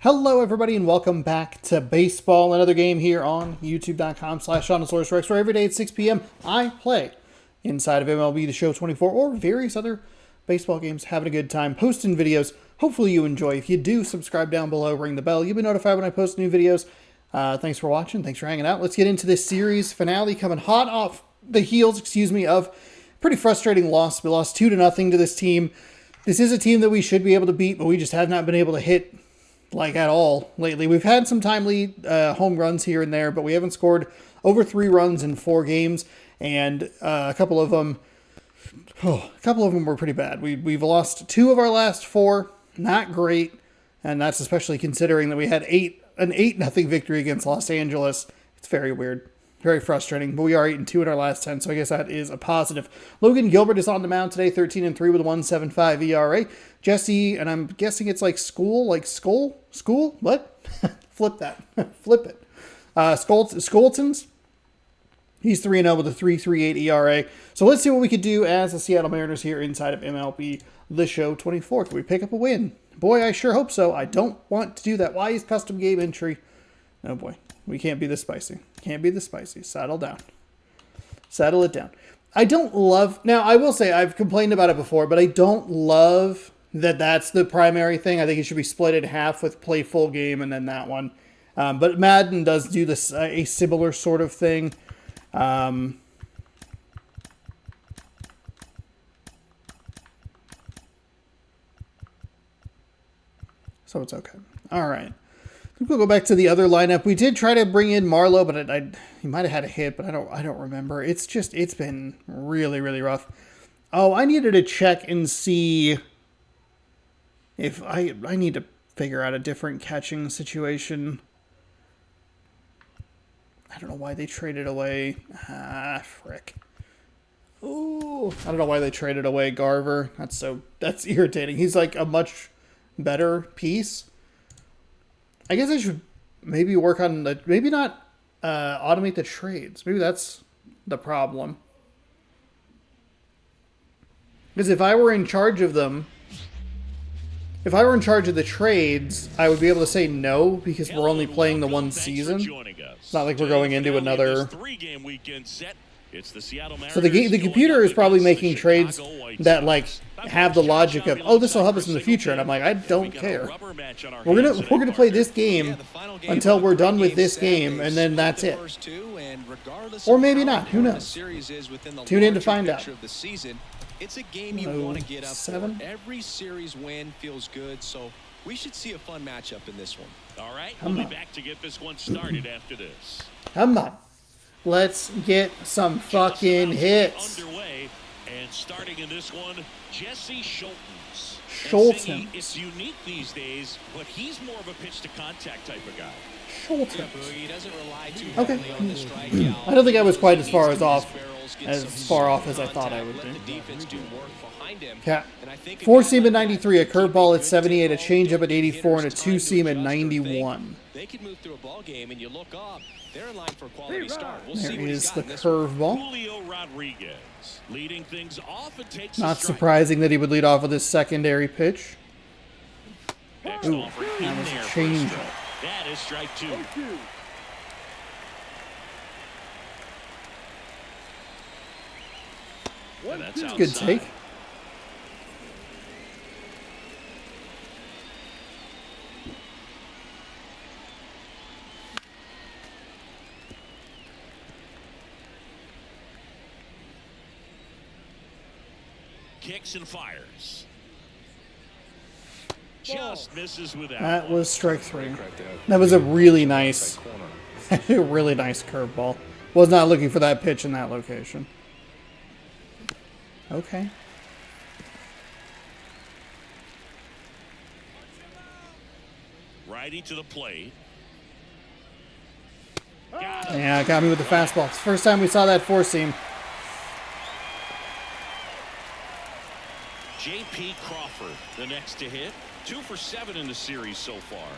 Hello, everybody, and welcome back to Baseball. Another game here on youtube.com/SeanOsaurusRex, where every day at 6 p.m. I play inside of MLB The Show 24 or various other baseball games, having a good time, posting videos. Hopefully you enjoy. If you do, subscribe down below, ring the bell. You'll be notified when I post new videos. Thanks for watching. Thanks for hanging out. Let's get into this series finale, coming hot off the heels, of pretty frustrating loss. We lost 2-0 to this team. This is a team that we should be able to beat, but we just have not been able to hit like at all lately. We've had some timely home runs here and there, but we haven't scored over 3 runs in 4 games, and a couple of them were pretty bad. We've lost 2 of our last 4, not great, and that's especially considering that we had an 8-0 victory against Los Angeles. It's very weird. Very frustrating, but we are 8-2 in our last 10, so I guess that is a positive. Logan Gilbert is on the mound today, 13-3 with a 1.75 ERA. Jesse, and I'm guessing it's like school? What? Flip that. Flip it. Skoltons, he's 3-0 with a 3.38 ERA. So let's see what we could do as the Seattle Mariners here inside of MLB The Show 24. Can we pick up a win? Boy, I sure hope so. I don't want to do that. Why is custom game entry? Oh boy. We can't be this spicy. Can't be this spicy. Saddle down. Saddle it down. I don't love... Now, I will say, I've complained about it before, but I don't love that that's the primary thing. I think it should be split in half with play full game and then that one. But Madden does do this a similar sort of thing. So it's okay. All right. We'll go back to the other lineup. We did try to bring in Marlowe, but he might have had a hit, but I don't remember. It's been really, really rough. Oh, I needed to check and see if I need to figure out a different catching situation. I don't know why they traded away. Frick. Oh, I don't know why they traded away Garver. That's irritating. He's like a much better piece. I guess I should maybe work on maybe not automate the trades. Maybe that's the problem. Because if I were in charge of them, if I were in charge of the trades, I would be able to say no because we're only playing the one season. It's not like we're going into another. So the computer is probably making trades that like have the logic of, oh, this will help us in the future, and I'm like, I don't care. We're gonna play this game until we're done with this game, and then that's it. Or maybe not. Who knows? Tune in to find out. It's a game you want to get up for. Every series win feels good, so we should see a fun matchup in this one. All right, we'll be back to get this one started after this. Come on. Let's get some fucking hits. Underway, and starting in this one, Jesse Schultz. Schultz. It's unique these days, but he's more of a pitch to contact type of guy. Schultz. Okay. I don't think I was quite as far off as I thought I would be. Yeah. 4-seam at 93, a curveball at 78, a changeup at 84, and a 2-seam at 91. They could move through a ball game, and you look up, they're in line for a quality start. We'll there see what is he's the got curveball. Julio Rodriguez leading things off. It takes Not surprising that he would lead off with his secondary pitch. Ooh, that was a changeup. That is strike 2. That's a good take. Kicks and fires. Just misses without. That was strike 3. That was a really nice curveball. Was not looking for that pitch in that location. Okay. Righty to the plate. Yeah, got me with the fastball. It's the first time we saw that 4-seam. J.P. Crawford, the next to hit. 2 for 7 in the series so far.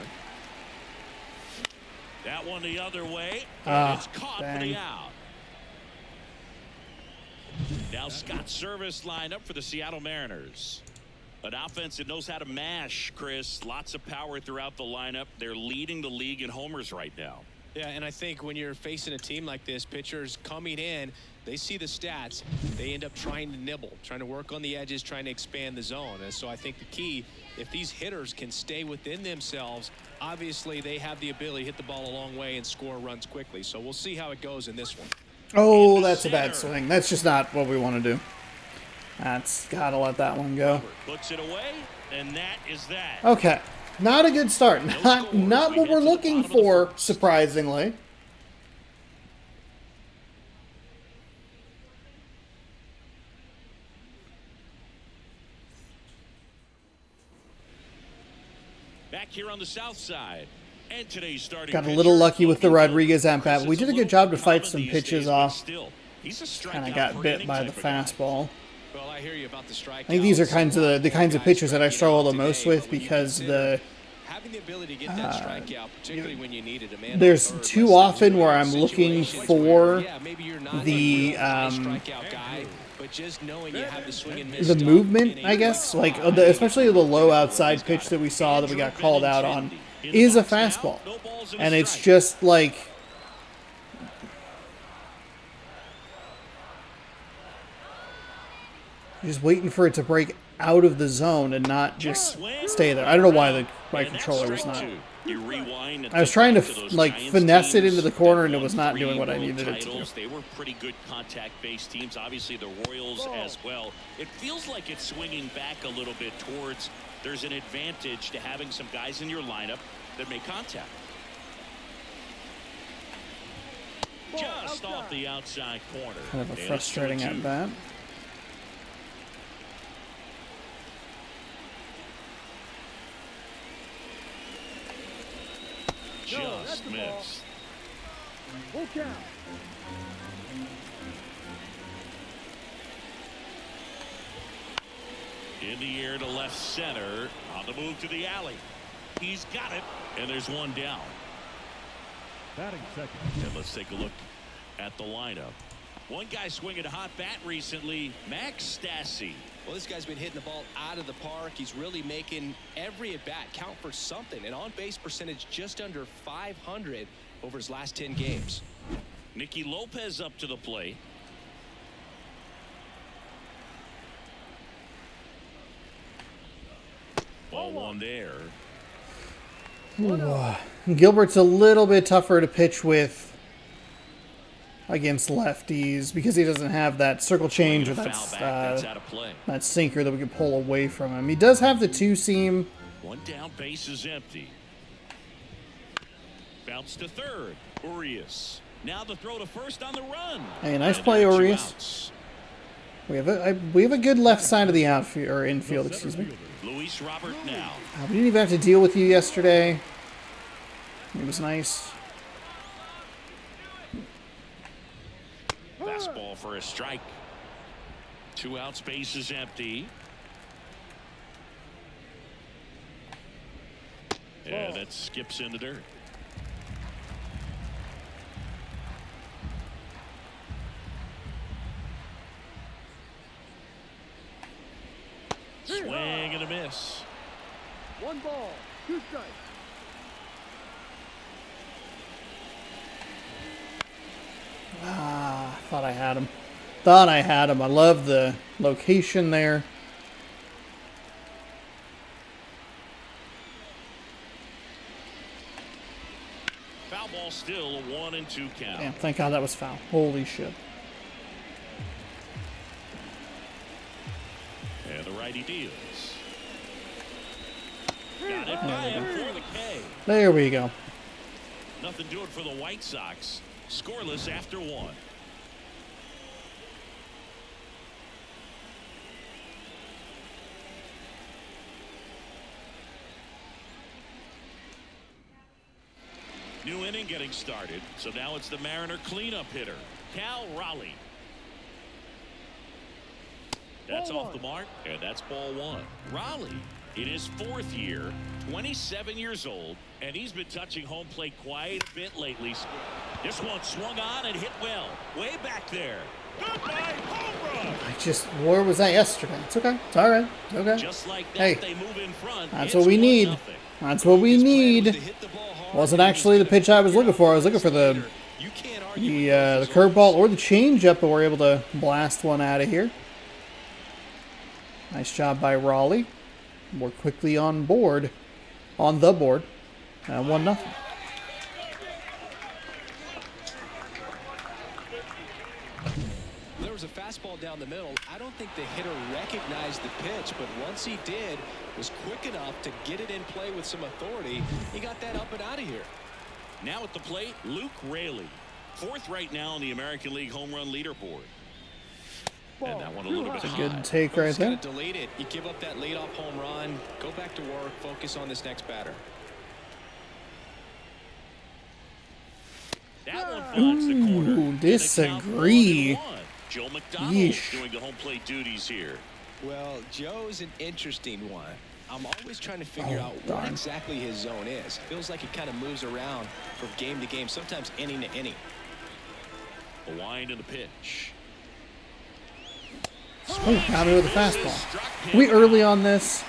That one the other way. And it's caught for the out. Now Scott Service lined up for the Seattle Mariners. An offense that knows how to mash, Chris. Lots of power throughout the lineup. They're leading the league in homers right now. Yeah, and I think when you're facing a team like this, pitchers coming in, they see the stats. They end up trying to nibble, trying to work on the edges, trying to expand the zone. And so I think the key, if these hitters can stay within themselves, obviously they have the ability to hit the ball a long way and score runs quickly. So we'll see how it goes in this one. Oh, that's a bad swing. That's just not what we want to do. That's got to let that one go. Puts it away, and that is that. Okay. Not a good start. Not what we're looking for, surprisingly. Back here on the south side. And today's starting got a little lucky with the Rodriguez at bat. We did a good job to fight some pitches off. Kind of got bit by the fastball. Well, I hear you about the strikeout. I think these are kinds of the kinds of pitches that I struggle the most with because having the ability to get that strikeout, particularly when you need it, man. There's too often where I'm looking for the movement, I guess, like especially the low outside pitch that we saw that we got called out on is a fastball, and it's just like just waiting for it to break out of the zone and not just stay there. I don't know why my controller was not. I was trying to like finesse it into the corner and it was not doing what I needed it to do. They were pretty good contact-based teams. Obviously, the Royals as well. It feels like it's swinging back a little bit towards. There's an advantage to having some guys in your lineup that make contact. Just off the outside corner. Kind of a frustrating at bat. Just missed. Full count. In the air to left center. On the move to the alley. He's got it. And there's one down. Batting second. And let's take a look at the lineup. One guy swinging a hot bat recently, Max Stassi. Well, this guy's been hitting the ball out of the park. He's really making every at-bat count for something. An on-base percentage just under 500 over his last 10 games. Nicky Lopez up to the plate. Ball one there. Ooh. Gilbert's a little bit tougher to pitch with against lefties because he doesn't have that circle change or that sinker that we can pull away from him. He does have the two-seam. One down, base is empty. Bounce to third. Urias. Now the throw to first on the run. Hey, nice play, Urias. We have a good left side of the outfield or infield, excuse me. Luis Robert now. We didn't even have to deal with you yesterday. It was nice. Fastball for a strike. 2 outs, base is empty. And that skips in the dirt. Swing and a miss. 1 ball, 2 strikes. Thought I had him. Thought I had him. I love the location there. Foul ball, still a 1-2 count. Damn, thank God that was foul. Holy shit. And the righty deals. Got it by him for the K. There we go. Nothing doing for the White Sox. Scoreless after 1. New inning getting started. So now it's the Mariner cleanup hitter, Cal Raleigh. That's off the mark, and that's ball 1. Raleigh, in his 4th year, 27 years old, and he's been touching home plate quite a bit lately. This one swung on and hit well, way back there. Goodbye, home run. Where was that yesterday? It's okay. It's all right. It's okay. Just like that, Hey, they move in front. that's It's what we need. 1-0. That's what we need. Wasn't actually the pitch I was looking for. I was looking for the curveball or the changeup, but we're able to blast one out of here. Nice job by Raleigh. We're quickly on the board. 1-0. There was a fastball down the middle. I don't think the hitter recognized the pitch, but once he did, was quick enough to get it in play with some authority. He got that up and out of here. Now at the plate, Luke Raley. 4th right now on the American League home run leaderboard. And that one a little bit high. Good take right there. Delete it. You give up that leadoff home run. Go back to work. Focus on this next batter. That one finds the corner. Ooh, disagree. Joe McDonald doing the home plate duties here. Well, Joe's an interesting one. I'm always trying to figure out what exactly his zone is. Feels like he kind of moves around from game to game, sometimes inning to inning. A wind in the pitch. Oh, got me with a fastball. We early on this.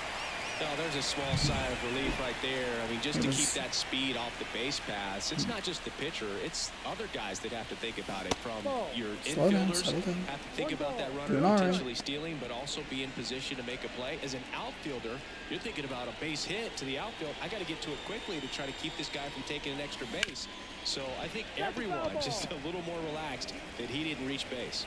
No, there's a small sign of relief right there. I mean, just to keep that speed off the base paths. It's not just the pitcher. It's other guys that have to think about it. From your infielders have to think about that runner potentially stealing, but also be in position to make a play. As an outfielder, you're thinking about a base hit to the outfield. I got to get to it quickly to try to keep this guy from taking an extra base. So I think everyone just a little more relaxed that he didn't reach base.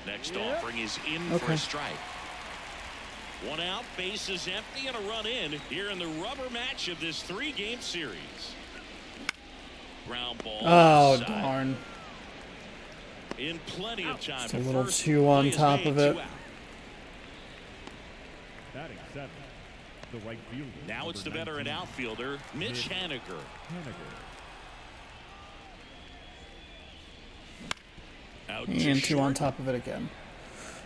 Next offering is in for a strike. 1 out, base is empty, and a run in here in the rubber match of this 3-game series. Ground ball. Oh, darn. In plenty of time. It's a little too on top of it. Batting 7, the right fielder. Now it's the veteran outfielder, Mitch Haniger. And 2 on top of it again.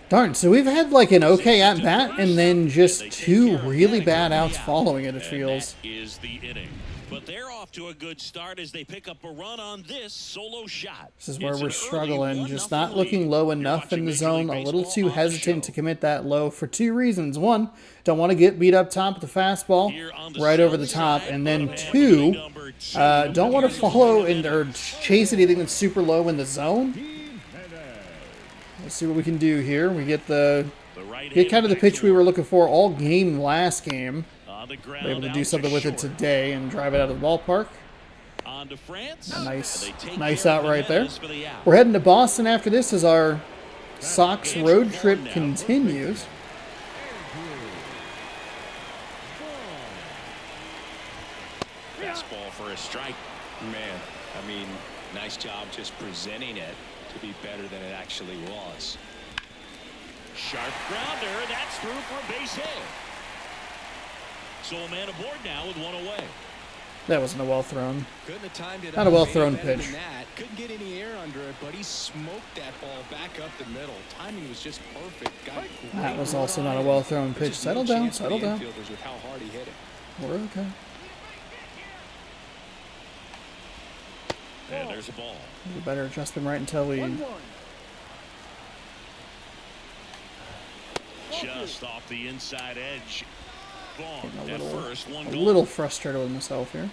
Darn, so we've had like an okay at bat and then just 2 really bad outs following it feels. That is the inning. But they're off to a good start as they pick up a run on this solo shot. This is where we're struggling, just not looking low enough in the zone, a little too hesitant to commit that low for 2 reasons. 1, don't want to get beat up top with the fastball right over the top, and then 2, don't want to follow or chase anything that's super low in the zone. Let's see what we can do here. We get kind of the pitch we were looking for all game last game. We're able to do something with it today and drive it out of the ballpark. A nice out right there. We're heading to Boston after this as our Sox road trip continues. Fastball for a strike. Man, I mean, nice job just presenting it to be better than it actually was. Sharp grounder. That's through for a base hit. So a man aboard now with 1 away. That wasn't a well thrown. Couldn't have timed it Not a well thrown pitch. Couldn't get any air under it, but he smoked that ball back up the middle. Timing was just perfect. That was also not a well thrown pitch. Settle down, settle down. With how hard he hit it. We're okay. And there's a ball. We better adjust them right until we. Just off the inside edge. Vaughn A little frustrated with myself here.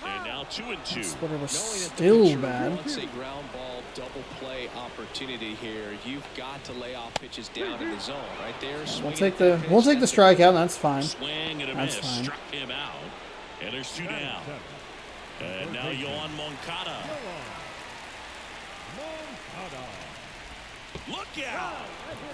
And now 2-2. Splitter was still bad. Once a ground ball double play opportunity here, you've got to lay off pitches down in the zone right there. We'll take the strikeout. That's fine. Swing and a miss. Struck him out. And there's 2 down. And now Yohan Moncada. Look out!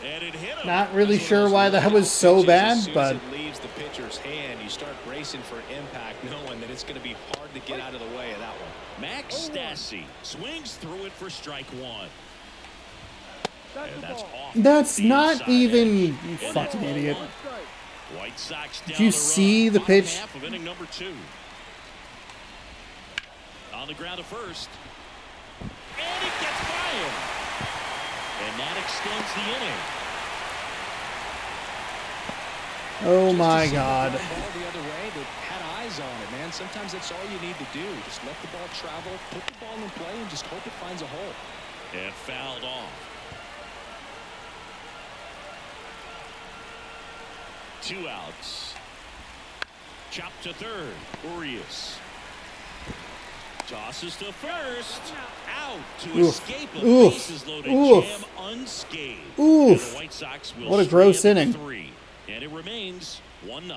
And it hit him. Not really sure why that was so bad, but as it leaves the pitcher's hand, you start bracing for impact, knowing that it's going to be hard to get out of the way of that one. Max Stassi swings through it for strike 1. And that's off. That's not even, you fucking idiot. White Sox down. Did you see the pitch? Half of inning number 2. On the ground at first. And it gets by him. And that extends the inning. Oh my God. Ball the other way, but had eyes on it, man. Sometimes that's all you need to do. Just let the ball travel, put the ball in play, and just hope it finds a hole. And fouled off. 2 outs. Chop to third. Urias tosses to first. Out to escape a bases loaded jam unscathed. Oof. The White Sox will What a gross strand inning. 3, and it remains 1-0.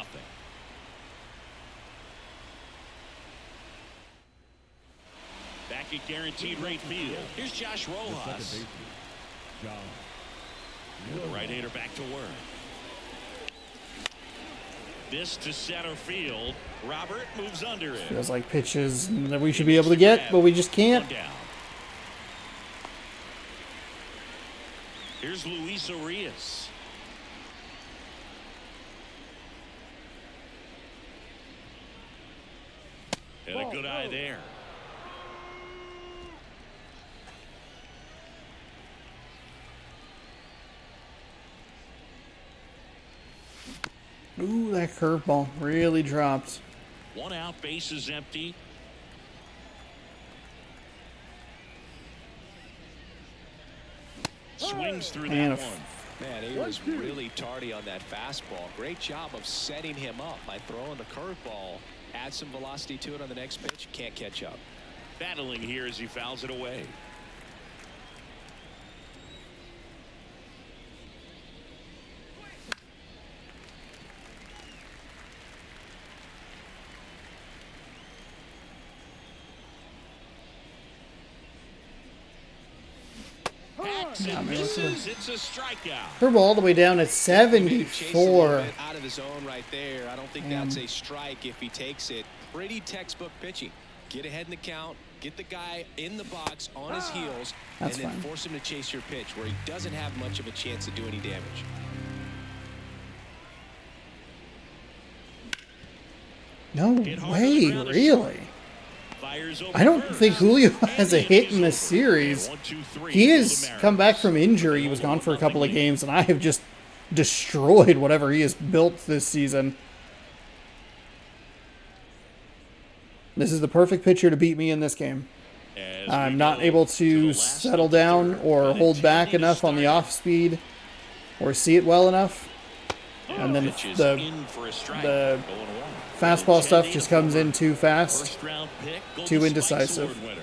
Back at guaranteed rate field. Here's Josh The second Rojas. baseman, John. The right-hander back to work. This to center field. Robert moves under it. Feels like pitches that we should be able to get, but we just can't. One down. Here's Luis Urias. And a good eye there. Ooh, that curveball really dropped. 1 out, base is empty. Swings through And that a one. Man, he was really tardy on that fastball. Great job of setting him up by throwing the curveball. Add some velocity to it on the next pitch. Can't catch up. Battling here as he fouls it away. Misses. It's a strikeout. Curveball all the way down at Chase a little 74. bit out of the zone right there. I don't think that's a strike if he takes it. Pretty textbook pitching. Get ahead in the count. Get the guy in the box on his heels. That's and then fine. force him to chase your pitch where he doesn't have much of a chance to do any damage. No way, really. Fires over I don't first. think Julio And has a the hit in inning this is over. series. And 1-2-3 He for has the come back Mariners. from injury. He was gone for a couple of games, and I have just destroyed whatever he has built this season. This is the perfect pitcher to beat me in this game. As we I'm not go able the to last settle of the down third, or with a hold back 10-inning enough on the start. off speed or see it well enough. And then Pitches the in for a strike. the 0-1. fastball stuff 10-8 just comes in too fast. First round pick, Too Golden Spikes indecisive. Award winner.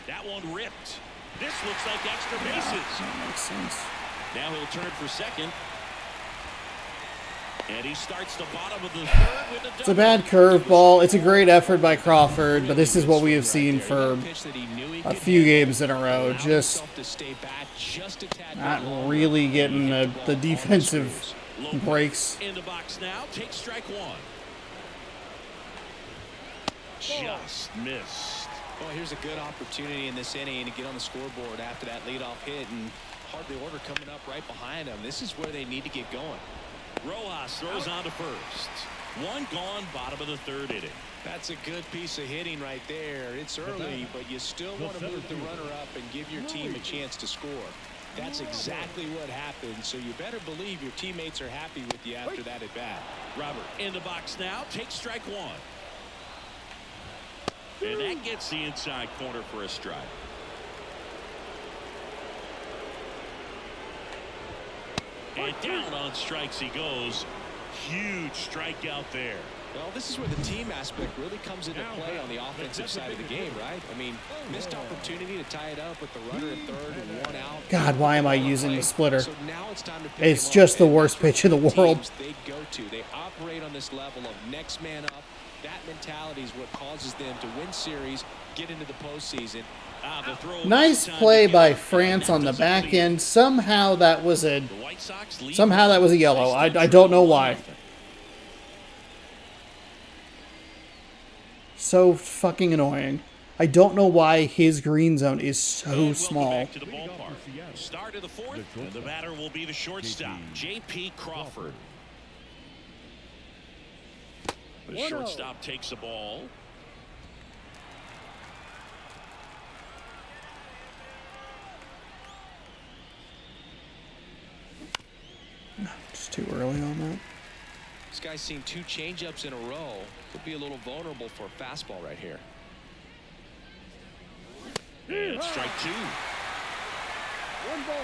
That one ripped. This looks like extra bases. Makes sense. Now he'll turn for second. And he starts the bottom of the third with a double. It's a bad curveball. It's a great effort by Crawford, but this is what we have seen for a few games in a row. Just not really getting the defensive breaks. In the box now, take strike one. Just missed. Well, here's a good opportunity in this inning to get on the scoreboard after that leadoff hit, and hardly order coming up right behind them. This is where they need to get going. Rojas throws on to first. One gone, bottom of the third inning. That's a good piece of hitting right there. It's early, but you still want to move the runner up and give your team a chance to score. That's exactly what happened, so you better believe your teammates are happy with you after that at bat. Robert in the box now, takes strike one. And that gets the inside corner for a strike. And down on strikes he goes. Huge strikeout there. Well, this is where the team aspect really comes into play on the offensive side of the game, right? I mean, missed opportunity to tie it up with the runner at third and one out. God, why am I using the splitter? So now it's time to pick It's him just up, the and worst that's pitch in the what world. teams they go to. They operate on this level of next man up. That mentality is what causes them to win series, get into the postseason. The throw Nice play by France on the back end. Somehow that was a yellow. I don't know why. So fucking annoying. I don't know why his green zone is so small. Back to the ballpark. Start of the fourth, and the batter will be the shortstop, J.P. Crawford. The shortstop takes the ball. Just too early on that. This guy's seen 2 changeups in a row. Could be a little vulnerable for a fastball right here. And strike 2. 1 ball,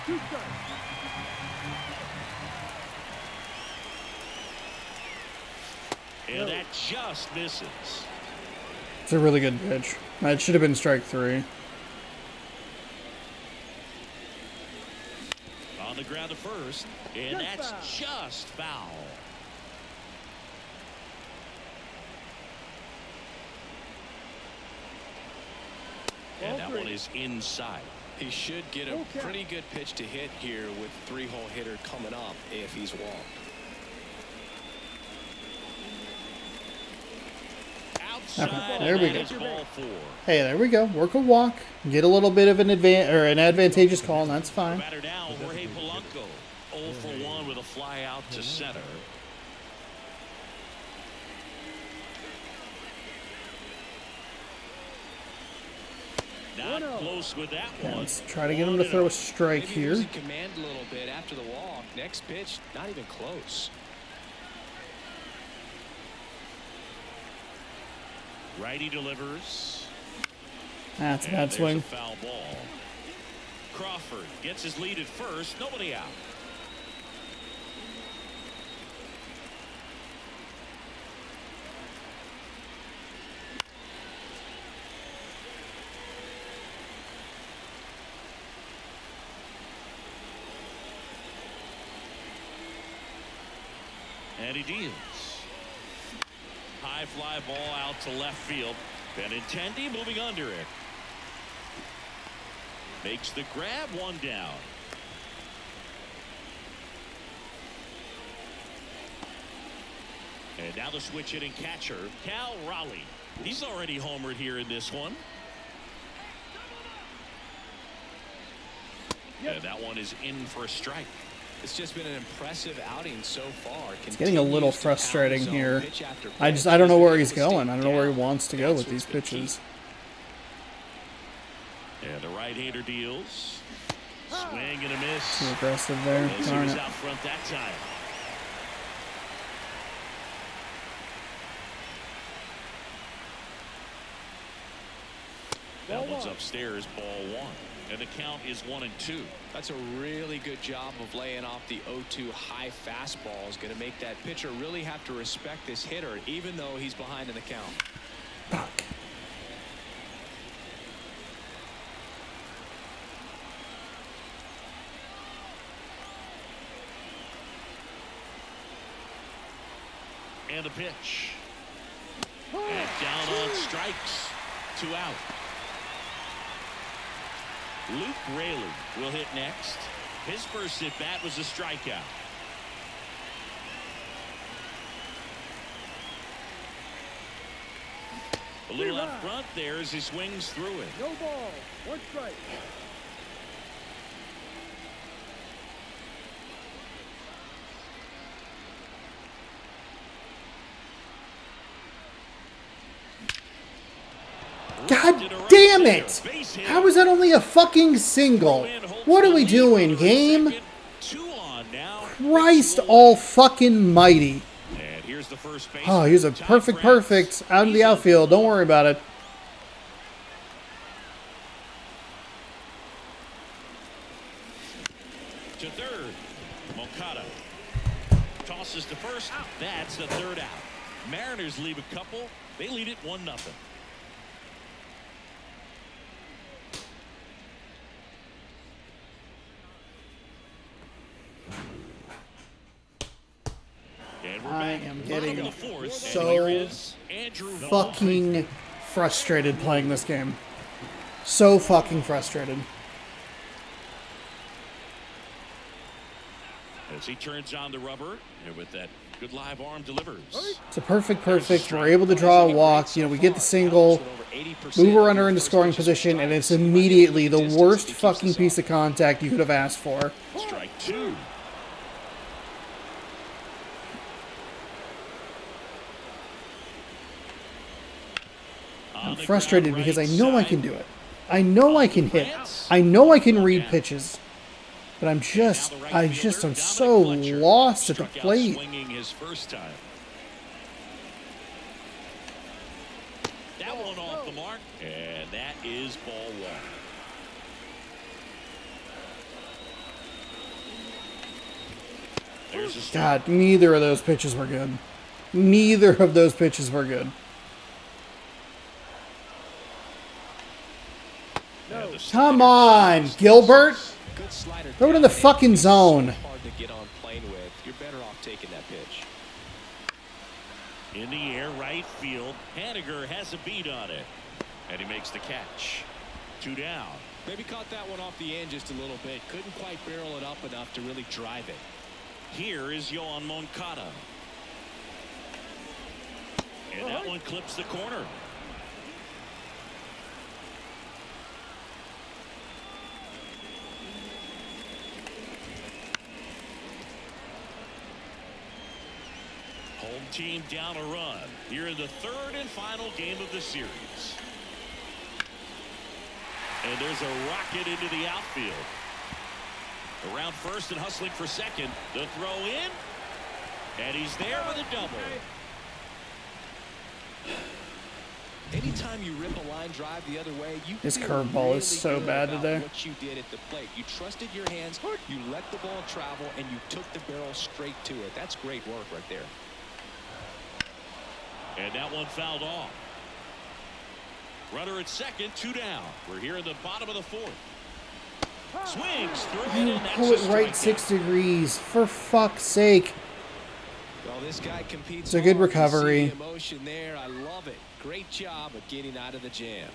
2 strikes. And that just misses. It's a really good pitch. That should have been strike 3. On the ground to first, and that's just foul. And that one is inside. He should get a pretty good pitch to hit here with 3-hole hitter coming up if he's walked. Outside, there we go. is ball 4. Hey, there we go. Work a walk. Get a little bit of an advantageous call, and that's fine. Batter now, Jorge Polanco. 0 for 1 with a fly out to center. Not close with that one. Let's try to get him to throw a strike Maybe here. losing command a little bit after the walk. Next pitch, not even close. Righty delivers. That's a And bad there's swing. a foul ball. Crawford gets his lead at first. Nobody out. And he deals. High fly ball out to left field. Benintendi moving under it. Makes the grab, 1 down. And now the switch hitting catcher, Cal Raleigh. He's already homered here in this one. And that one is in for a strike. It's just been an impressive outing so far. It's getting a little frustrating here. I don't know where he's going. I don't know where he wants to go with these pitches. And the right-hander deals. Swing and a miss. Too aggressive there. As he Darn was it. out front that time. That one's upstairs, ball 1. And the count is 1-2. That's a really good job of laying off the 0-2 high fastball. Is going to make that pitcher really have to respect this hitter, even though he's behind in the count. Fuck. And a pitch. And down on strikes. 2 out. Luke Raley will hit next. His first at bat was a strikeout. A little up front there as he swings through it. No ball, 1 strike. God damn it! How is that only a fucking single? What are we doing, game? Christ all fucking mighty. And here's the first base. Oh, here's a perfect out of the outfield. Don't worry about it. To third. Moncada tosses to first. That's the 3rd out. Mariners leave a couple. They lead it 1-0. I am getting so fucking frustrated playing this game. So fucking frustrated. As he turns on the rubber, and with that good live arm delivers. It's a perfect. We're able to draw a walk. You know, we get the single, move a runner into scoring position, and it's immediately the worst fucking piece of contact you could have asked for. Strike 2. I'm frustrated because I know I can do it. I know I can hit. I know I can read pitches. But I'm so lost at the plate. That one off the mark, and that is ball one. There's a strike. God, neither of those pitches were good. Neither of those pitches were good. Come on, Gilbert. Good slider. Throw it in the fucking zone. Hard to get on plane with. You're better off taking that pitch. In the air, right field. Haniger has a beat on it, and he makes the catch. 2 down. Maybe caught that one off the end just a little bit. Couldn't quite barrel it up enough to really drive it. Here is Yohan Moncada. And that one clips the corner. Home team down a run here in the third and final game of the series. And there's a rocket into the outfield. Around first and hustling for second. The throw in. And he's there with a double. Anytime you rip a line drive the other way, you This feel curveball really is so good bad about today. what you did at the plate. You trusted your hands, you let the ball travel, and you took the barrel straight to it. That's great work right there. And that one fouled off. Runner at second, 2 down. We're here in the bottom of the fourth. Swings through it, You and that's pull a it right strikeout. 6 degrees. For fuck's sake. Well, this guy competes. It's a good hard. You see recovery. the emotion there. I love it. Great job of getting out of the jam.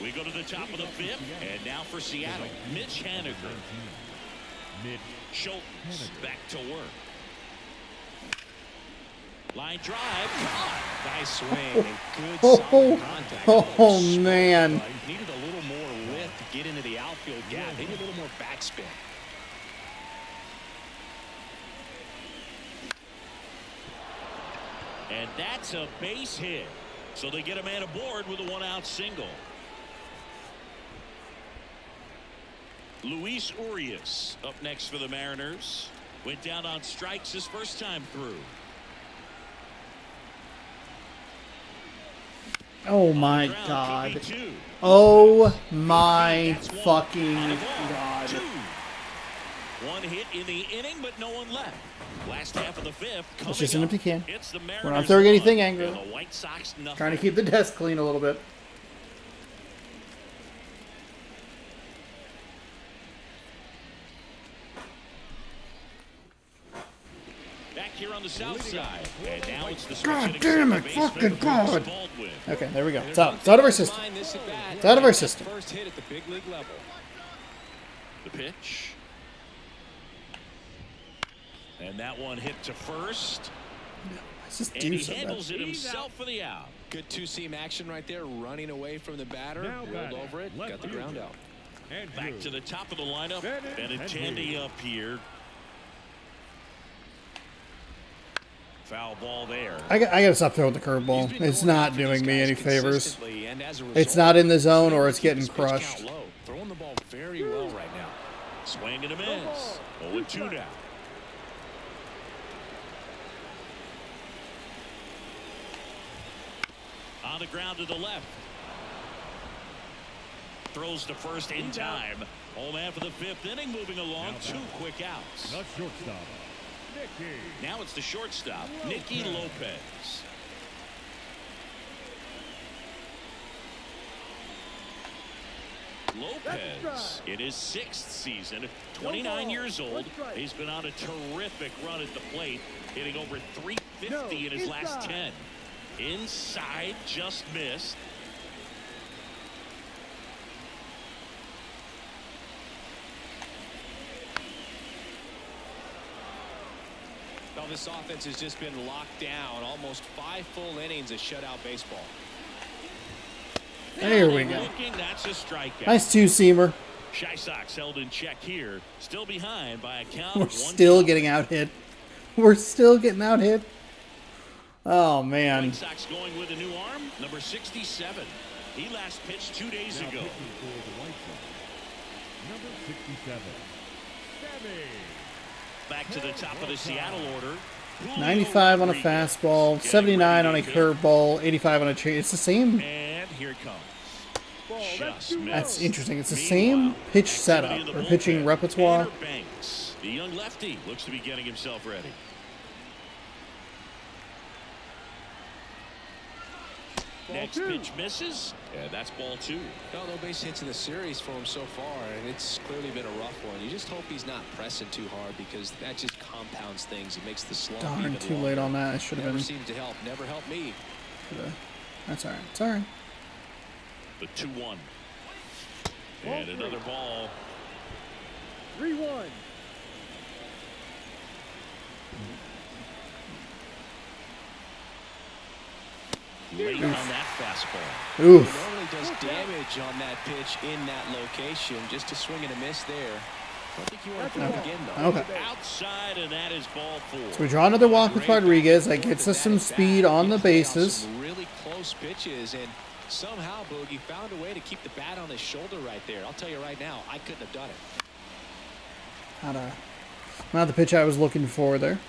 We go to the top of the fifth, and now for Seattle, Mitch Haniger. Schultz back to work. Line drive, caught. Nice swing and good solid contact. Oh, man. Needed a little more lift to get into the outfield gap. Maybe a little more backspin. And that's a base hit. So they get a man aboard with a 1-out single. Luis Urias up next for the Mariners. Went down on strikes his first time through. Oh my god. Oh my fucking god. 2. One hit in the inning, but no one left. Last half of the fifth. It's just an empty can. It's the We're not Mariners throwing anything 1, angry. and the White Sox nothing. Trying to keep the desk clean a little bit. Back here on the south side. And now it's the God switch damn hitting it, second fucking baseman, God. Bruce Baldwin. Okay, there we go. It's out. It's out of our system. It's out of our system. First hit at the big league level. The pitch. And that one hit to first. Let's just And do he so handles bad. it himself for the out. Good two-seam action right there, running away from the batter. Now Rolled batting, over it, left got the ground out. And Back to the top of the lineup. Batting, Benintendi up here. Foul ball there. I gotta stop throwing the curveball. He's been It's going not after doing these me guys any favors. consistently, and as a It's result, not in the zone or it's keep getting his pitch count crushed. low. Throwing the ball very well right now. Swing and a miss. 0-2 now. On the ground to the left. Throws to first in time. Home half of the fifth inning moving along. 2 quick outs. the shortstop, Nicky. Now it's the shortstop, Nicky Lopez. Lopez in his 6th season, 29 years old. He's been on a terrific run at the plate, hitting over 350 in his last 10. Inside, just missed. Well, this offense has just been locked down. Almost 5 full innings of shutout baseball. There we go. Looking, that's a strikeout. Nice two-seamer. Shy Sox held in check here. Still behind by a count We're of 1-0. still getting out hit. We're still getting out hit. Oh, man. White Sox going with a new arm, number 67. He last pitched 2 days Now ago. pitching for the White Sox, number 67, Sammy. Back to the top of the Seattle order. Julio 95 on a Rodriguez. fastball, Getting 79 on a ready to hit. curveball, 85 on a change. It's the same. And here it comes. Just That's missed. interesting. It's the same pitch setup Activity in or the pitching bullpen. repertoire. Tanner Banks, the young lefty, looks to be getting himself ready. Next pitch misses, and that's ball 2. No base hits in the series for him so far, and it's clearly been a rough one. You just hope he's not pressing too hard because that just compounds things. It makes the slump Darn, even too longer. late on that. It should have Never been. seemed to help. Never helped me. That's all right. It's all right. The 2-1. And another ball. 3-1. Late on that fastball. Oof. He normally does damage on that pitch in that location. Just a swing and a miss there. I don't think you want to throw it again, though. Okay. Outside, and that is ball 4. So we draw another walk with Rodriguez. That gets us some speed on the bases. Some really close pitches, and somehow Boogie found a way to keep the bat on his shoulder right there. I'll tell you right now, I couldn't have done it. Not the pitch I was looking for there.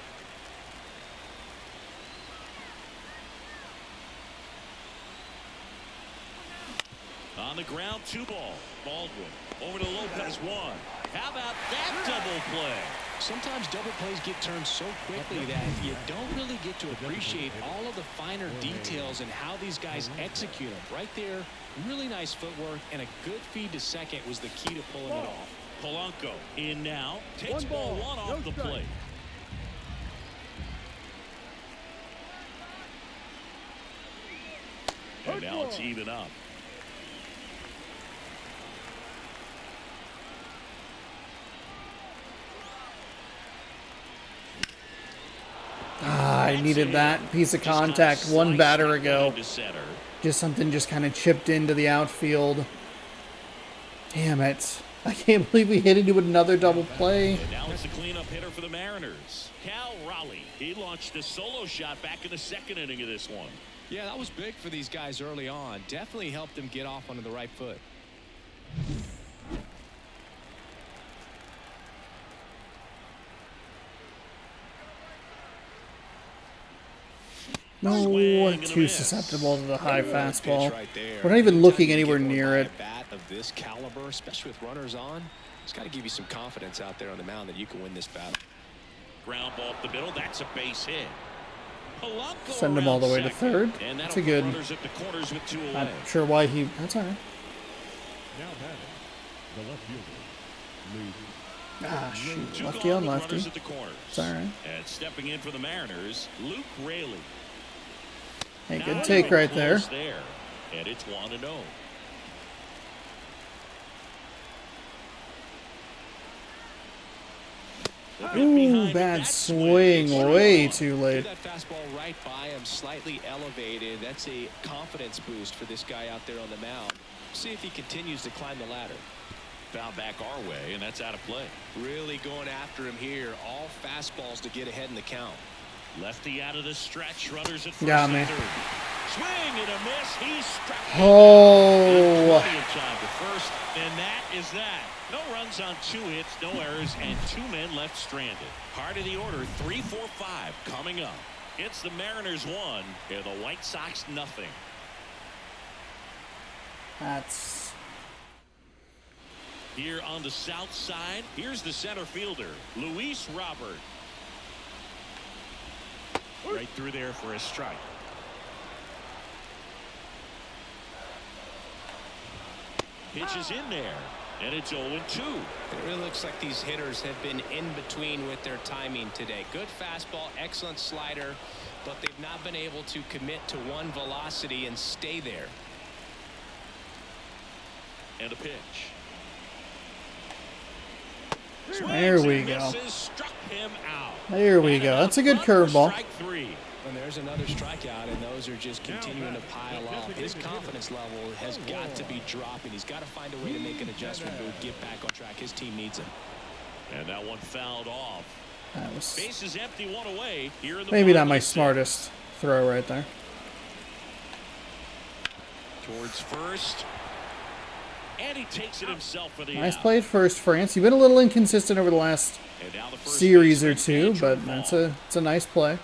On the ground, 2 ball. Baldwin over to Lopez, 1. How about that double play? Sometimes double plays get turned so quickly that you don't really get to appreciate all of the finer details and how these guys execute them. Right there, really nice footwork, and a good feed to second was the key to pulling it off. Polanco in now. Takes ball 1 off the plate. And now it's even up. I needed that piece of contact one batter ago. Just something just kind of chipped into the outfield. Damn it. I can't believe we hit into another double play. And now it's the cleanup hitter for the Mariners. Cal Raleigh. He launched a solo shot back in the 2nd inning of this one. Yeah, that was big for these guys early on. Definitely helped them get off onto the right foot. No, too susceptible to the high fastball. We're not even looking anywhere near it. Bat of this caliber, especially with runners on, it's got to give you some confidence out there on the mound that you can win this battle. Ground ball up the middle. That's a base hit. Polanco Send him all the way to second. third. And That's that'll a good. put runners at the corners with 2 away. Not sure why he. That's all right. Now batting, the left fielder, Luke. Ah, shoot. 2 Lefty gone on with lefty. runners at the corners. It's all right. And stepping in for the Mariners, Luke Raley. Hey, Now good take right there. close there. And it's 1-0. Ooh, bad swing. Way too late. That fastball right by him, slightly elevated. That's a confidence boost for this guy out there on the mound. See if he continues to climb the ladder. Foul back our way, and that's out of play. Really going after him here. All fastballs to get ahead in the count. Lefty out of the stretch. Runners at first Got me. and third. Swing and a miss. He's struck. Oh. Plenty of time to first, and that is that. No runs on 2 hits, no errors, and 2 men left stranded. Part of the order, 3, 4, 5 coming up. It's the Mariners 1 and the White Sox nothing. That's. Here on the south side, here's the center fielder, Luis Robert. Right through there for a strike. Pitch is in there, and it's 0-2. It really looks like these hitters have been in between with their timing today. Good fastball, excellent slider, but they've not been able to commit to one velocity and stay there. And a pitch. There we go. Misses, struck him out. There we go. That's a good curveball. Strike 3. And there's another strikeout, and those are just continuing to pile up. His confidence level has got to be dropping. He's got to find a way to make an adjustment move, get back on track. His team needs him. And that one fouled off. That was Base is empty, one away. Here in the maybe not bottom my of the sixth. smartest throw right there. Towards first. And he takes it himself for the Nice out. play at first, France. You've been a little inconsistent over the last And now the first series or baseman, two, Andrew but Vaughn. it's a nice play.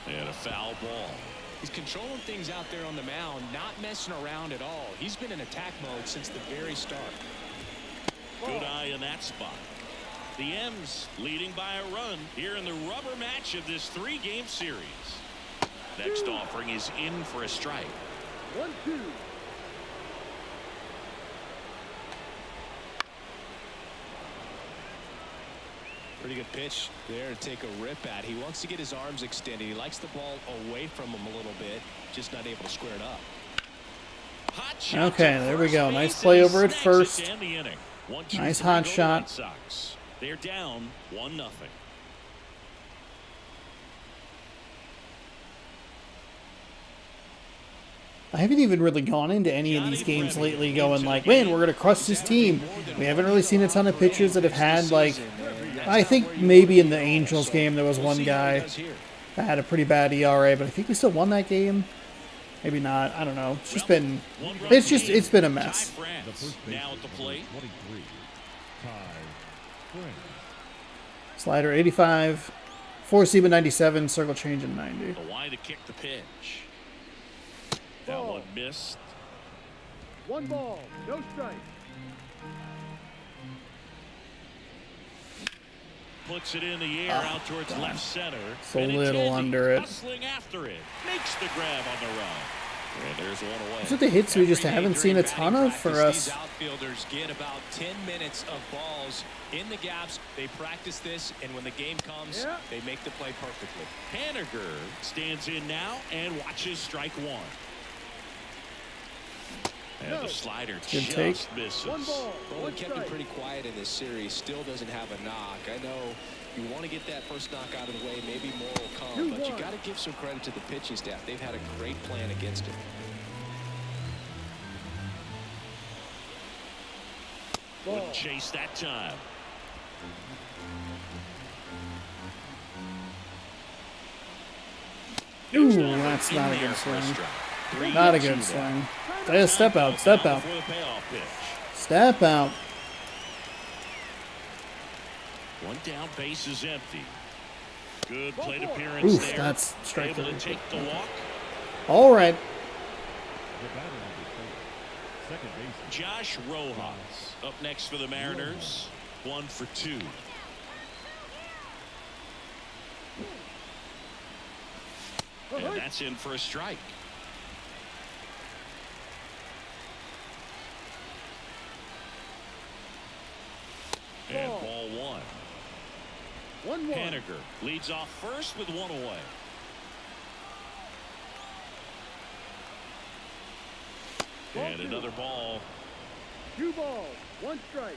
And a foul ball. He's controlling things out there on the mound, not messing around at all. He's been in attack mode since the very start. Good eye in that spot. The M's leading by a run here in the rubber match of this 3-game series. Next offering is in for a strike. 1-2. Pretty good pitch there to take a rip at. He wants to get his arms extended. He likes the ball away from him a little bit, just not able to square it up. Hot shot Okay, to there we first go. base, Nice and play he over at snags it first. to end the inning. 1-2-3 Nice hot go shot. Red Sox. They're down 1-0. I haven't even really gone into any of these games lately going like, man, we're going to crush this team. We haven't really seen a ton of pitchers that have had, like, I think maybe in the Angels game there was one guy that had a pretty bad ERA, but I think we still won that game. Maybe not. I don't know. It's just been, it's been a mess. Ty France now at the plate. 23. Ty France. Slider 85, 4-seam at 97, circle change at 90. The wide to kick the pitch. That one missed. 1 ball, no strike. Puts it in the air out towards left center. It's a And little Benintendi under it. hustling after it. Makes the grab on the run. And there's one away. Those are the hits we just haven't seen a ton of for us. These outfielders get about 10 minutes of balls in the gaps. They practice this, and when the game comes, they make the play perfectly. Haniger stands in now and watches strike one. And the slider Good just take. misses. 1 ball, Well, 1 he kept him strike. pretty quiet in this series. Still doesn't have a knock. I know you want to get that first knock out of the way. Maybe more will come, but you got to give some credit to the pitching staff. They've had a great plan against him. Wouldn't chase that time. Ooh, that's not a good swing. Not a good swing. Step out, step out. Before the payoff pitch. Step out. One down, base is empty. Good plate appearance Oof, there. that's strike Able to three. take the walk. All right. The batter number 4. Second base. Josh Rojas up next for the Mariners. 1 for 2. And that's in for a strike. And ball 1. 1-1. Haniger leads off first with 1 away. And another ball. 2 balls, 1 strike.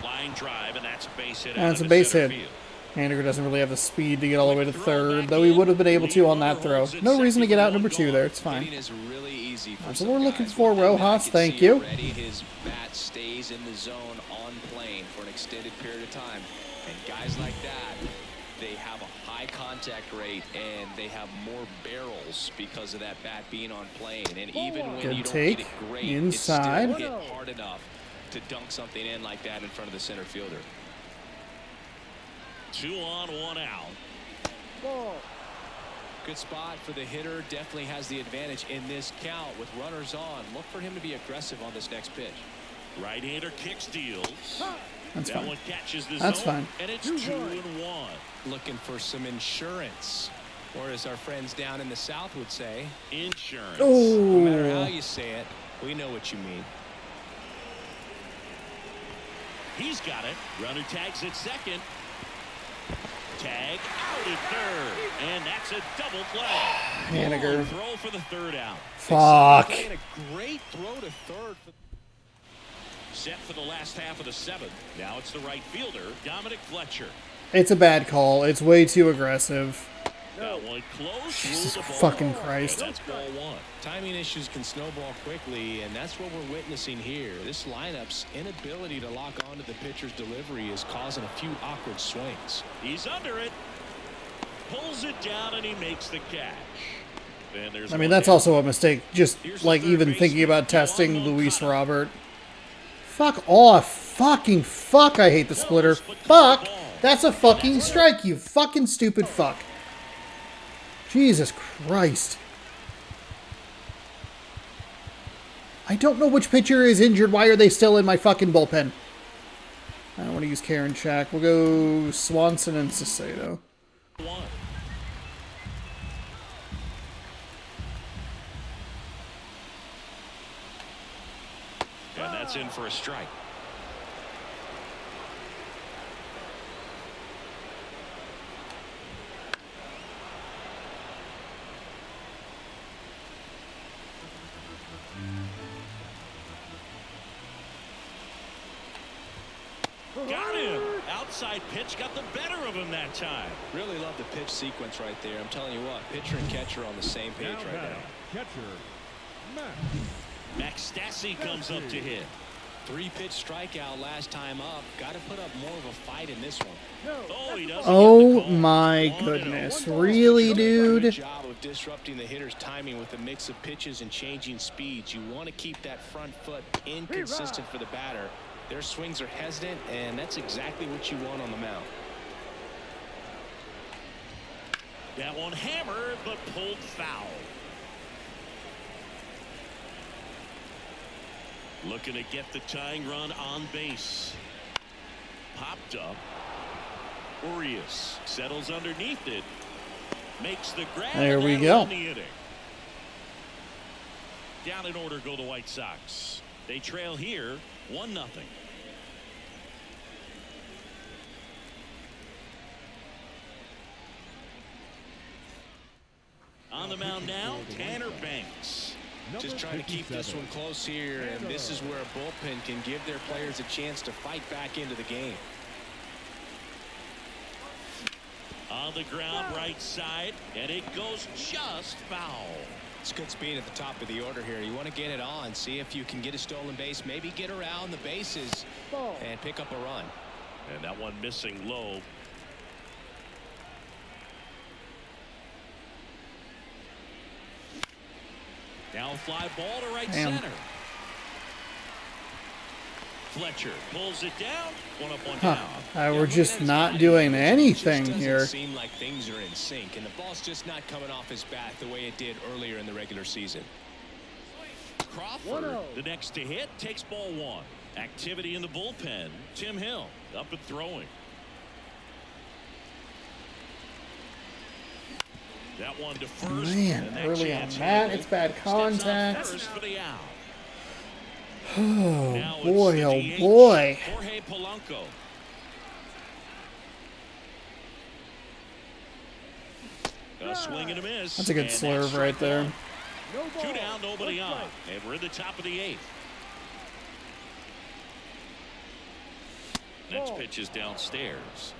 Line drive, and that's a base hit. That's out a of base center hit. field. Haniger doesn't really have the speed to get all the way to third, though he would have been able to on that throw. No reason to get out number 2 there. It's fine. Hitting is really easy for That's some what we're looking guys. for, One thing that I Rojas. can Thank see you. already, his bat stays in the zone on plane for an extended period of time. And guys like that, they have a high contact rate and they have more barrels because of that bat being on plane. And even when Good you don't take. get it great, Inside. it's still hit hard enough to dunk something in like that in front of the center fielder. 2 on, 1 out. Ball. Good spot for the hitter. Definitely has the advantage in this count with runners on. Look for him to be aggressive on this next pitch. Right-hander kicks, deals. That's That fine. one catches the That's zone, fine. and it's 2-1. Looking for some insurance, or as our friends down in the South would say, Insurance. no matter how Oh, you say it, we know what you mean. He's got it. Runner tags at second. Tag out at third, and that's a double play. Haniger. Throw for the third out. Fuck. Playing a great throw to third. Set for the last half of the 7th. Now it's the right fielder, Dominic Fletcher. It's a bad call. It's way too aggressive. That one close. Jesus Ruled the ball. fucking Christ. That's ball one. Timing issues can snowball quickly, and that's what we're witnessing here. This lineup's inability to lock onto the pitcher's delivery is causing a few awkward swings. He's under it. Pulls it down, and he makes the catch. And there's I mean, one that's down. also a mistake. Just Here's like the third even thinking baseman, about testing Juan Luis Moncada. Robert. Fuck off. Fucking fuck. I hate the splitter. Fuck. That's a fucking strike, you fucking stupid fuck. Jesus Christ. I don't know which pitcher is injured. Why are they still in my fucking bullpen? I don't want to use Karen Shack. We'll go Swanson and Cicero. One. And that's in for a strike. Got him. Outside pitch got the better of him that time. Really love the pitch sequence right there. I'm telling you what, pitcher and catcher on the same page Now right batting, now. catcher, Max. Max Stassi comes up to hit. 3-pitch strikeout last time up. Got to put up more of a fight in this one. Oh, he doesn't Oh get the call. my 1-0. goodness. Really, Good dude? job of disrupting the hitter's timing with a mix of pitches and changing speeds. You want to keep that front foot inconsistent for the batter. Their swings are hesitant, and that's exactly what you want on the mound. That one hammered, but pulled foul. Looking to get the tying run on base. Popped up. Urias settles underneath it. Makes the grab. There we and go. won the inning. Down in order go the White Sox. They trail here 1-0. On the mound now, Tanner Banks. Just trying to keep this one close here, and this is where a bullpen can give their players a chance to fight back into the game. On the ground, right side, and it goes just foul. It's good speed at the top of the order here. You want to get it on, see if you can get a stolen base, maybe get around the bases and pick up a run. And that one missing low. Now fly ball to right Damn. center. Fletcher pulls it down. 1-up, 1 Huh. down. We're just not doing anything Just here. doesn't seem like things are in sync, and the ball's just not coming off his bat the way it did earlier in the regular season. Crawford, the next to hit, takes ball 1. Activity in the bullpen. Tim Hill up and throwing. That one to first. Man, and that early on chance that, handled. it's bad Steps on contact. first for the out. Oh Now it's boy, the oh DH, boy. Jorge Polanco. A swing and a miss. That's a good and slurve that's right strike there. one. 2 down, nobody on. And we're in the top of the 8th. Next pitch is downstairs.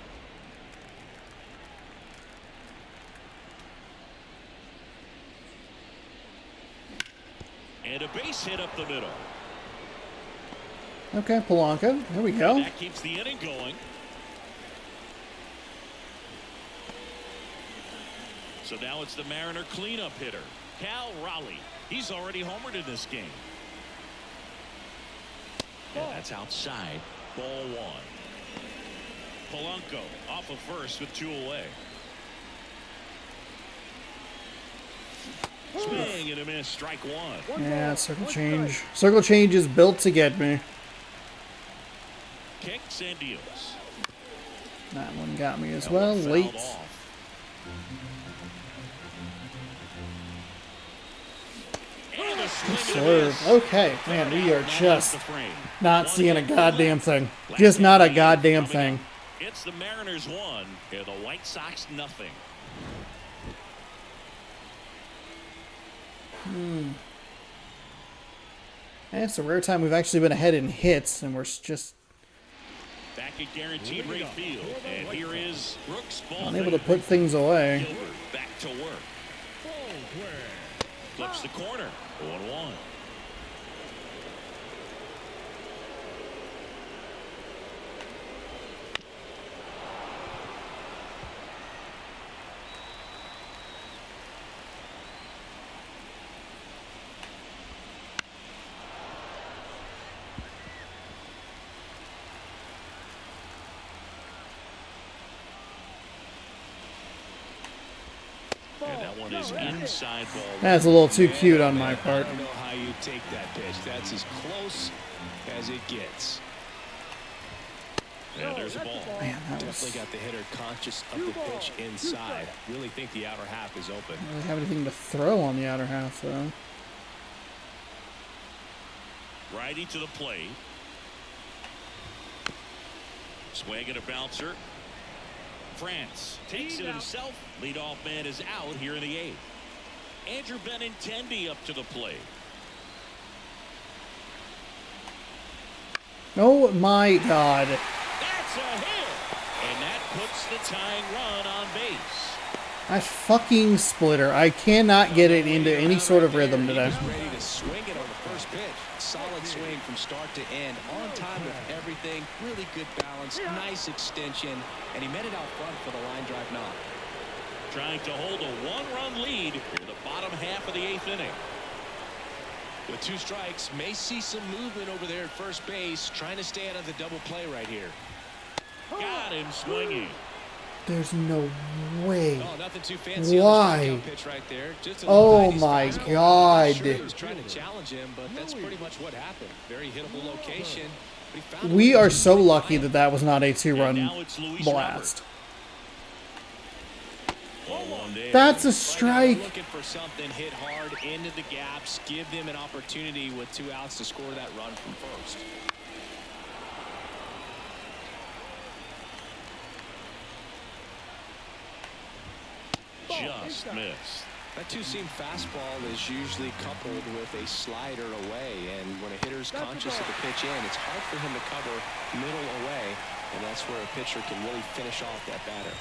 And a base hit up the middle. Okay, Polanco. There we go. That keeps the inning going. So now it's the Mariner cleanup hitter, Cal Raleigh. He's already homered in this game. And that's outside. Ball 1. Polanco off of first with 2 away. Swing and a miss. Strike 1. Yeah, circle change. Circle change is built to get me. Kicks and deals. That one got me as That well. one fouled Late. off. And a swing and a Slurve. miss. Okay, man, we are Not just off the frame. not One seeing a hit. goddamn thing. Just not a goddamn thing. It's the Mariners 1 and the White Sox nothing. It's a rare time we've actually been ahead in hits, and we're just Back at guaranteed rate field. And here is Brooks. Ball Unable to put things away. Gilbert back to work. Flips the corner. 0-1. And that one is inside ball. That's a little too cute on my part. I don't know how you take that pitch. That's as close as it gets. And there's a ball. Man, that Definitely was... got the hitter conscious of the pitch inside. Really think the outer half is open. I don't really have anything to throw on the outer half, though. Righty to the plate. Swing and a bouncer. France takes it himself. Leadoff man is out here in the 8th. Andrew Benintendi up to the plate. Oh my God. That's a hit. And that puts the tying run on base. That fucking splitter. I cannot get it into any sort of rhythm today. He's ready to swing it on the first pitch. Solid swing from start to end. On time with everything. Really good balance. Nice extension. And he met it out front for the line drive knock. Trying to hold a 1-run lead in the bottom half of the 8th inning. With 2 strikes, may see some movement over there at first base. Trying to stay out of the double play right here. Got him swinging. There's no way. Oh, nothing too fancy. Why? Pitch right there. Just a Oh nice my fastball. God. Sure he was trying to challenge him, but that's pretty much what happened. Very hittable location. But he found a We way are to so keep lucky it that that was not a And 2-run now it's Luis blast. Robert. 0-1 there. That's a Right now, strike. looking for something hit hard into the gaps, give them an opportunity with 2 outs to score that run from first. Just missed. That 2-seam fastball is usually coupled with a slider away, and when a hitter's conscious of the pitch in, it's hard for him to cover middle away, and that's where a pitcher can really finish off that batter.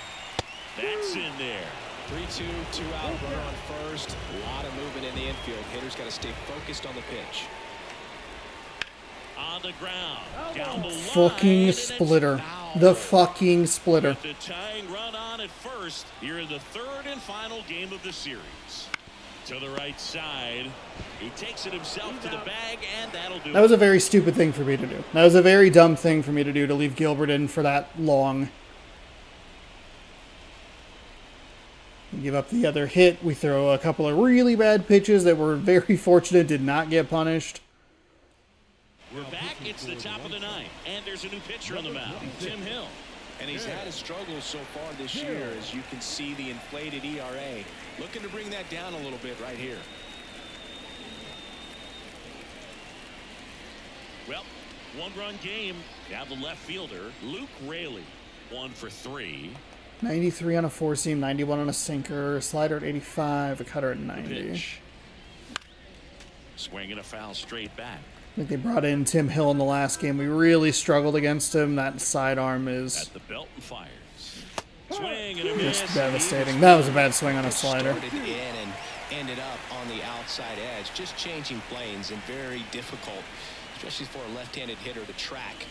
That's in there. 3-2, 2-out, runner on first. A lot of movement in the infield. Hitter's got to stay focused on the pitch. On the ground. Down the line. Fucking and it's splitter. foul. The fucking splitter. With the tying run on at first here in the 3rd and final game of the series. To the right side. He takes it himself to the bag, and that'll do That was a very stupid thing for me to do. That was a very dumb thing for me to do, to leave Gilbert in for that long. We give up the other hit. We throw a couple of really bad pitches that were very fortunate did not get punished. We're back. It's the top of the 9th, and there's a new pitcher on the mound, Tim Hill. And he's had his struggles so far this year, as you can see the inflated ERA. Looking to bring that down a little bit right here. Well, 1-run game. Now the left fielder, Luke Raley, 1 for 3. 93 on a 4-seam, 91 on a sinker, a slider at 85, a cutter at 90. Pitch. Swing and a foul straight back. I think they brought in Tim Hill in the last game. We really struggled against him. That sidearm is At the belt and fires. Swing and a miss. just devastating. That was a bad swing on a slider. Started in and ended up on the outside edge. Just changing planes and very difficult, especially for a left-handed hitter to track.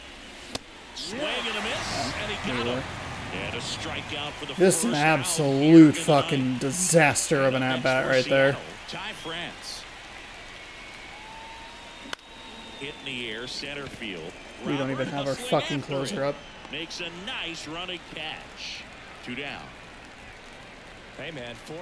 Swing and a miss. And he got him. And a strikeout for the Just an first out absolute here in the fucking 9th. disaster of an And at-bat for right there. Seattle, Ty France. Hit in the air, center field. We don't even Robert have our hustling fucking after closer it. up. Makes a nice running catch. 2 down. Hey, man, 4.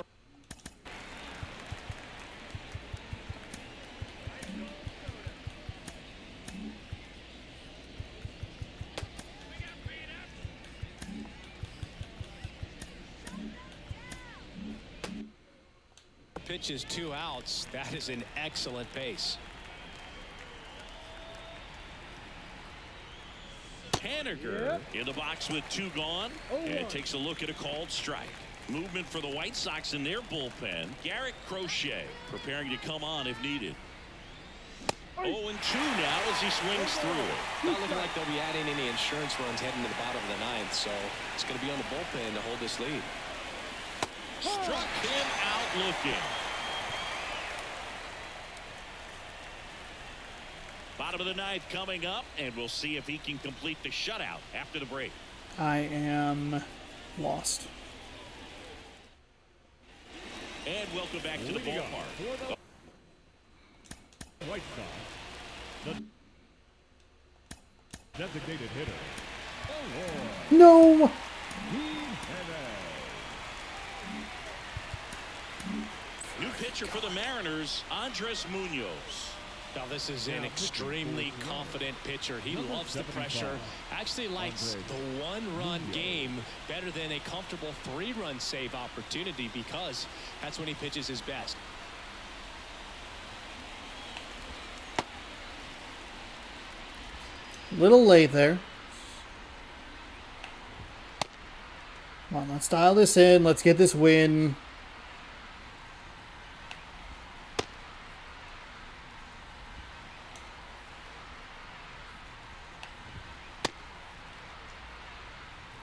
Pitches 2 outs. That is an excellent pace. Haniger in the box with 2 gone. And takes a look at a called strike. Movement for the White Sox in their bullpen. Garrett Crochet preparing to come on if needed. 0-2 now as he swings through. Not looking like they'll be adding any insurance runs heading to the bottom of the ninth, so it's going to be on the bullpen to hold this lead. Struck him out looking. Bottom of the ninth coming up, and we'll see if he can complete the shutout after the break. I am lost. And welcome back to the ballpark. White Sox, the designated hitter. No. New pitcher for the Mariners, Andres Munoz. Now this is an extremely confident pitcher. He loves the pressure. Actually likes the one-run game better than a comfortable three-run save opportunity because that's when he pitches his best. Little late there. Come on, let's dial this in. Let's get this win.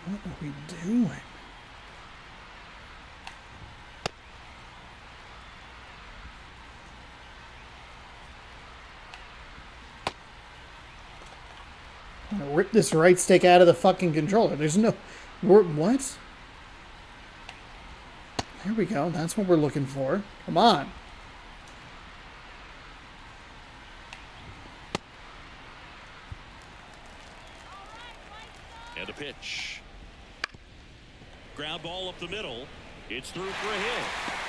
What are we doing? I'm gonna rip this right stick out of the fucking controller. There's no... What? There we go. That's what we're looking for. Come on. And a pitch. Ground ball up the middle. It's through for a hit.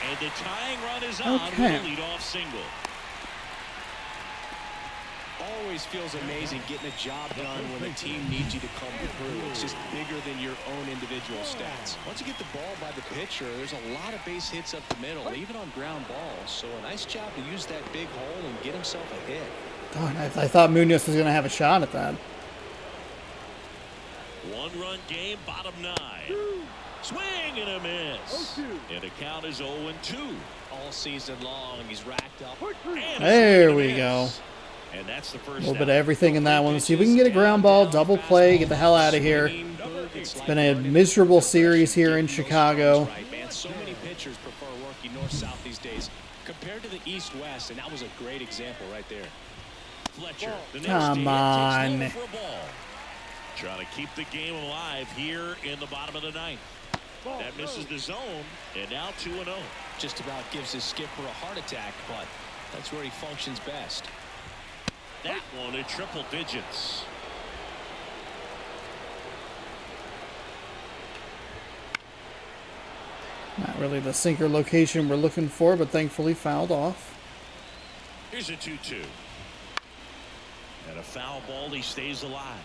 And the tying run is on with a leadoff single. Always feels amazing getting a job done when the team needs you to come through. It's just bigger than your own individual stats. Once you get the ball by the pitcher, there's a lot of base hits up the middle, even on ground balls. So a nice job to use that big hole and get himself a hit. God, I thought Munoz was going to have a shot at that. One-run game, bottom nine. Swing and a miss. And the count is 0-2. All season long, he's racked up. There we go. And that's the first A little bit of everything in that one. Let's see if we can get a ground ball, double play, get the hell out of here. It's been a miserable series here in Chicago. So many pitchers prefer working north-south these days compared to the east-west, and that was a great example right there. Fletcher, the next Come on. takes over for a ball. Trying to keep the game alive here in the bottom of the ninth. That misses the zone, and now 2-0. Just about gives his skipper a heart attack, but that's where he functions best. That one in triple digits. Not really the sinker location we're looking for, but thankfully fouled off. Here's a 2-2. And a foul ball, he stays alive.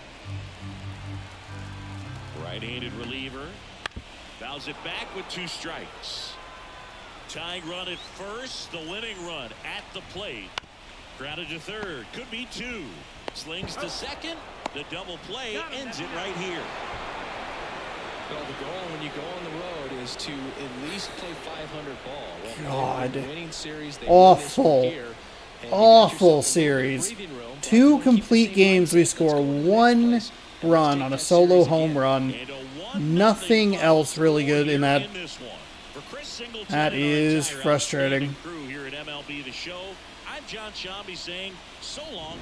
Right-handed reliever. Fouls it back with 2 strikes. Tying run at first, the winning run at the plate. Grounded to third, could be 2. Slings to second. The double play ends it right here. Well, the goal when you go on the road is to at least play 500 ball. Well, God. winning series, Awful. Awful series. 2 complete games. We score 1 run on a solo home run. Nothing else really good in that. That is frustrating. Here at MLB The Show. I'm John Shambi saying so long.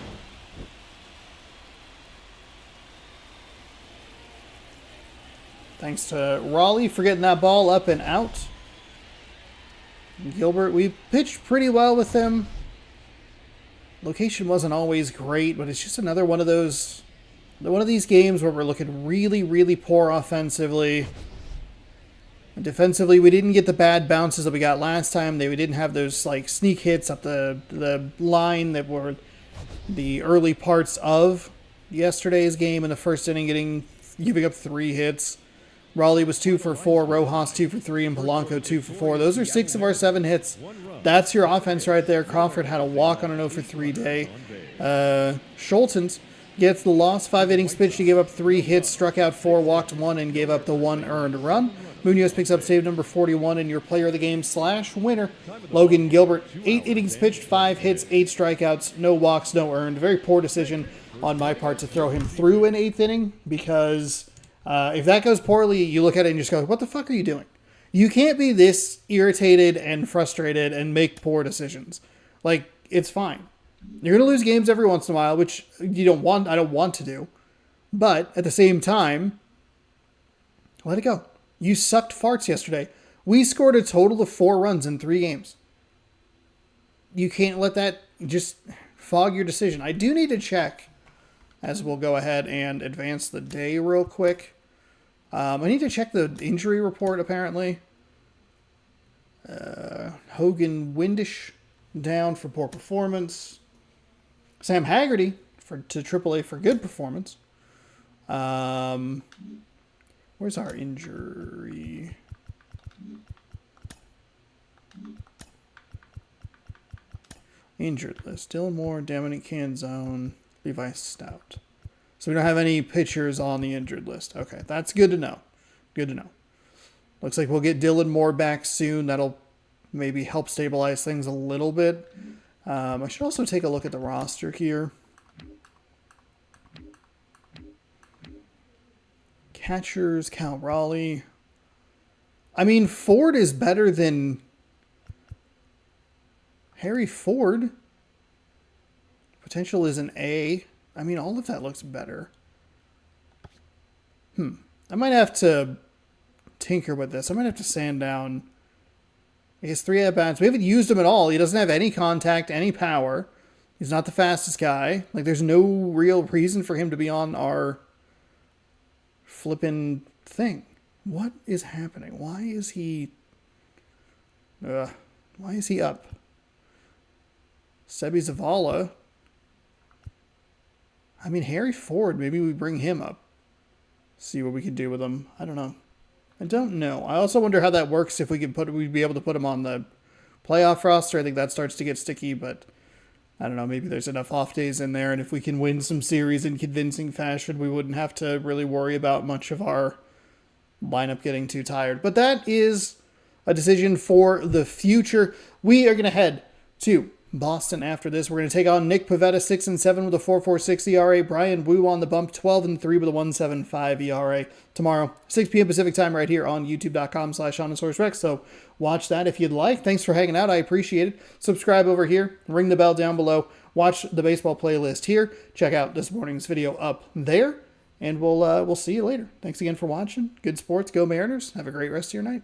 Thanks to Raleigh for getting that ball up and out. Gilbert, we pitched pretty well with him. Location wasn't always great, but it's just another one of these games where we're looking really, really poor offensively. And defensively, we didn't get the bad bounces that we got last time. We didn't have those like sneak hits up the line that were the early parts of yesterday's game in the first inning, giving up 3 hits. Raleigh was 2 for 4, Rojas 2 for 3, and Polanco 2 for 4. Those are 6 of our 7 hits. That's your offense right there. Crawford had a walk on an 0 for 3 day. Schultens gets the loss, 5 innings pitched. He gave up 3 hits, struck out 4, walked 1, and gave up the 1 earned run. Munoz picks up save number 41, and your player of the game / winner, Logan Gilbert. 8 innings pitched, 5 hits, 8 strikeouts, no walks, no earned. Very poor decision on my part to throw him through an 8th inning, because if that goes poorly, you look at it and just go, what the fuck are you doing? You can't be this irritated and frustrated and make poor decisions. Like, it's fine. You're going to lose games every once in a while, which I don't want to do. But at the same time, let it go. You sucked farts yesterday. We scored a total of 4 runs in 3 games. You can't let that just fog your decision. I do need to check, as we'll go ahead and advance the day real quick. I need to check the injury report, apparently. Hogan Windish down for poor performance. Sam Haggerty to AAA for good performance. Where's our injury? Injured list. Dylan Moore, Dominic Canzone, Levi Stout. So we don't have any pitchers on the injured list. Okay, that's good to know. Good to know. Looks like we'll get Dylan Moore back soon. That'll maybe help stabilize things a little bit. I should also take a look at the roster here. Catchers, Cal Raleigh. I mean, Ford is better than Harry Ford. Potential is an A. I mean, all of that looks better. I might have to tinker with this. I might have to sand down. He has 3 at-bats. We haven't used him at all. He doesn't have any contact, any power. He's not the fastest guy. Like, there's no real reason for him to be on our flippin' thing. What is happening? Why is he up? Sebi Zavala. I mean, Harry Ford, maybe we bring him up. See what we can do with him. I don't know. I also wonder how that works if we'd be able to put him on the playoff roster. I think that starts to get sticky, but I don't know. Maybe there's enough off days in there, and if we can win some series in convincing fashion, we wouldn't have to really worry about much of our lineup getting too tired. But that is a decision for the future. We are going to head to Boston after this. We're going to take on Nick Pivetta, 6-7 with a 4.46 ERA. Brian Wu on the bump, 12-3 with a 1.75 ERA. Tomorrow, 6 p.m. Pacific time, right here on youtube.com/OnSourceRex. So watch that if you'd like. Thanks for hanging out. I appreciate it. Subscribe over here. Ring the bell down below. Watch the baseball playlist here. Check out this morning's video up there. And we'll see you later. Thanks again for watching. Good sports. Go Mariners. Have a great rest of your night.